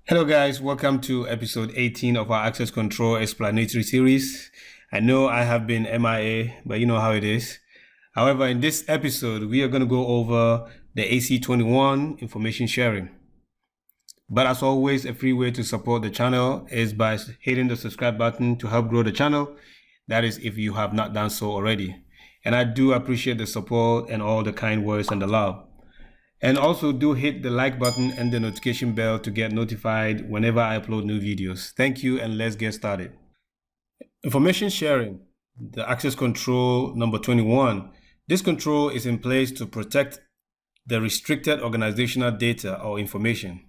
Hello guys, welcome to episode 18 of our access control explanatory series. I know I have been MIA, but you know how it is. However, in this episode, we are going to go over the AC-21 information sharing. But as always, a free way to support the channel is by hitting the subscribe button to help grow the channel. That is if you have not done so already. And I do appreciate the support and all the kind words and the love. And also do hit the like button and the notification bell to get notified whenever I upload new videos. Thank you, and let's get started. Information sharing, the access control number 21. This control is in place to protect the restricted organizational data or information.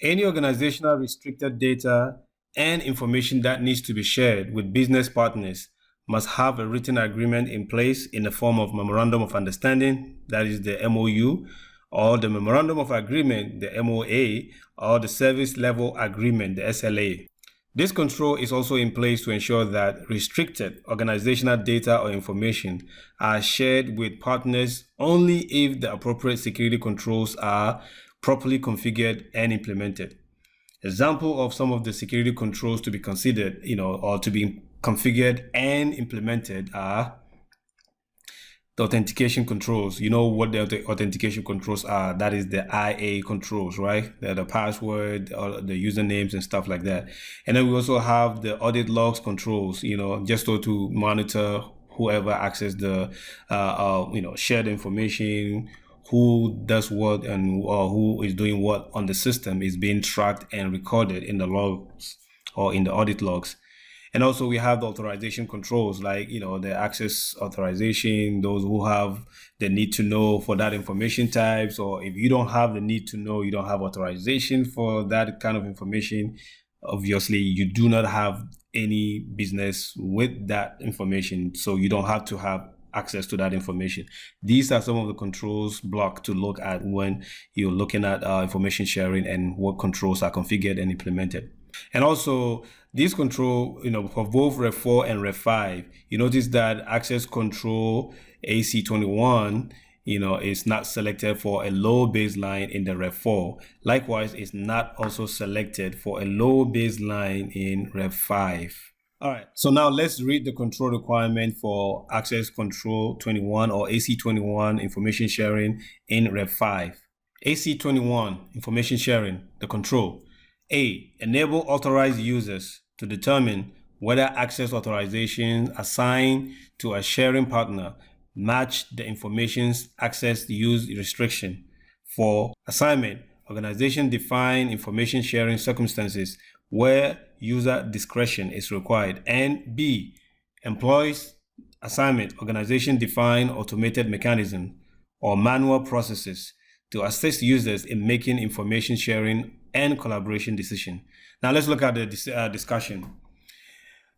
Any organizational restricted data and information that needs to be shared with business partners must have a written agreement in place in the form of Memorandum of Understanding, that is the MOU, or the Memorandum of Agreement, the MOA, or the Service Level Agreement, the SLA. This control is also in place to ensure that restricted organizational data or information are shared with partners only if the appropriate security controls are properly configured and implemented. Example of some of the security controls to be considered, or to be configured and implemented are the authentication controls. You know what the authentication controls are. That is the IA controls, right? The password, or the usernames and stuff like that. And then we also have the audit logs controls, just to monitor whoever access the shared information, who does what and who is doing what on the system is being tracked and recorded in the logs or in the audit logs. And also we have the authorization controls, like, the access authorization, those who have the need to know for that information types, or if you don't have the need to know, you don't have authorization for that kind of information, obviously you do not have any business with that information, so you don't have to have access to that information. These are some of the controls block to look at when you're looking at information sharing and what controls are configured and implemented. And also this control, for both Rev 4 and Rev 5, you notice that access control AC-21, is not selected for a low baseline in the Rev 4. Likewise, it's not also selected for a low baseline in Rev 5. All right, so now let's read the control requirement for access control 21 or AC-21 information sharing in Rev 5. AC-21 information sharing, the control. A. Enable authorized users to determine whether access authorizations assigned to a sharing partner match the information's access use restriction. For assignment, organization-defined information sharing circumstances where user discretion is required. And B. Employs assignment, organization-defined automated mechanism or manual processes to assist users in making information sharing and collaboration decision. Now let's look at the discussion.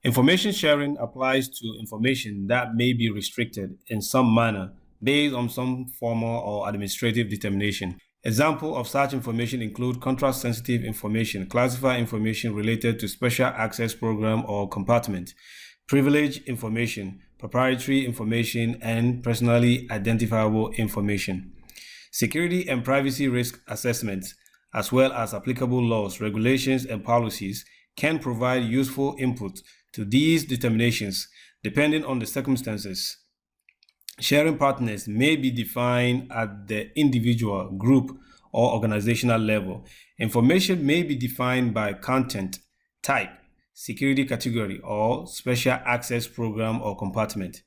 Information sharing applies to information that may be restricted in some manner based on some formal or administrative determination. Example of such information include contract-sensitive information, classified information related to special access program or compartment, privileged information, proprietary information, and personally identifiable information. Security and privacy risk assessments, as well as applicable laws, regulations, and policies, can provide useful input to these determinations depending on the circumstances. Sharing partners may be defined at the individual, group, or organizational level. Information may be defined by content, type, security category, or special access program or compartment.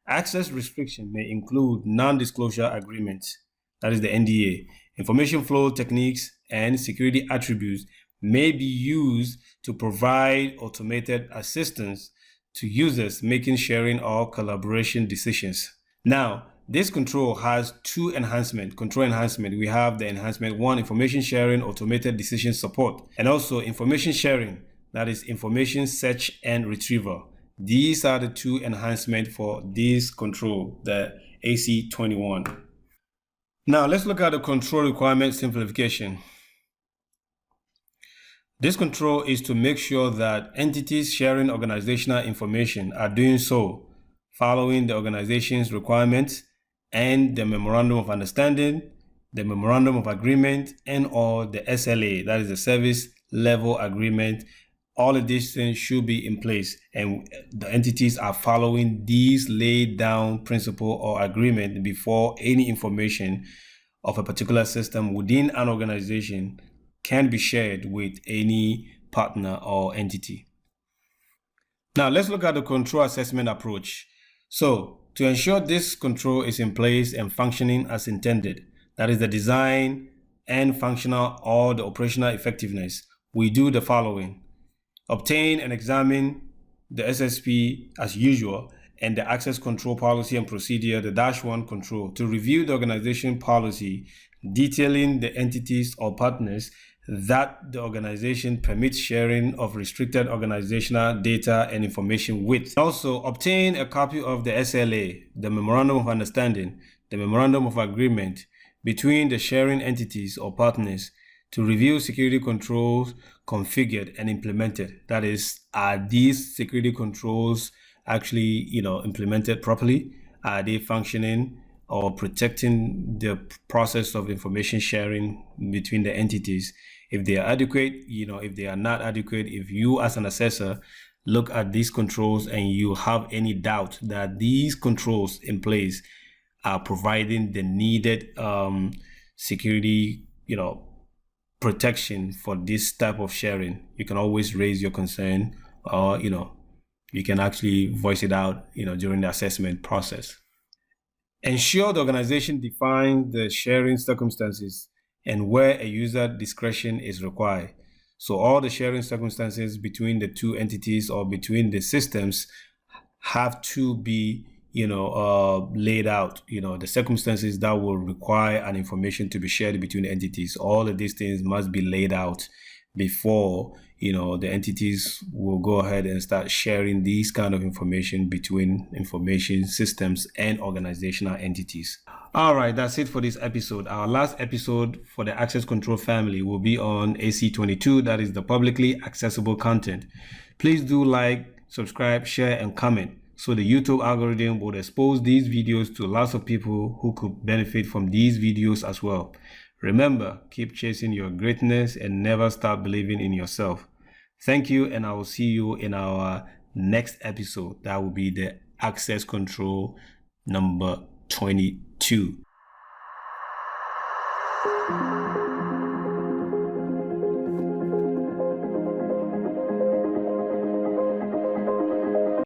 Access restriction may include non-disclosure agreements, that is the NDA. Information flow techniques and security attributes may be used to provide automated assistance to users making sharing or collaboration decisions. Now, this control has two control enhancement. We have the enhancement 1, information sharing, automated decision support, and also information sharing, that is information search and retrieval. These are the two enhancements for this control, the AC-21. Now, let's look at the control requirement simplification. This control is to make sure that entities sharing organizational information are doing so following the organization's requirements and the Memorandum of Understanding, the Memorandum of Agreement, and or the SLA, that is the Service Level Agreement. All of these things should be in place, and the entities are following these laid down principle or agreement before any information of a particular system within an organization can be shared with any partner or entity. Now let's look at the control assessment approach. So to ensure this control is in place and functioning as intended, that is the design and functional or the operational effectiveness, we do the following. Obtain and examine the SSP as usual and the access control policy and procedure, the -1 control, to review the organization policy detailing the entities or partners that the organization permits sharing of restricted organizational data and information with. Also, obtain a copy of the SLA, the Memorandum of Understanding, the Memorandum of Agreement between the sharing entities or partners to review security controls configured and implemented. That is, are these security controls actually, implemented properly? Are they functioning or protecting the process of information sharing between the entities? If they are adequate, if they are not adequate, if you as an assessor look at these controls and you have any doubt that these controls in place are providing the needed security, protection for this type of sharing, you can always raise your concern, or you can actually voice it out during the assessment process. Ensure the organization defines the sharing circumstances and where a user discretion is required. So all the sharing circumstances between the two entities or between the systems have to be laid out, the circumstances that will require an information to be shared between entities. All of these things must be laid out before, the entities will go ahead and start sharing these kind of information between information systems and organizational entities. All right, that's it for this episode. Our last episode for the access control family will be on AC-22, that is the publicly accessible content. Please do like, subscribe, share, and comment, so the YouTube algorithm would expose these videos to lots of people who could benefit from these videos as well. Remember, keep chasing your greatness and never stop believing in yourself. Thank you, and I will see you in our next episode. That will be the access control number 22.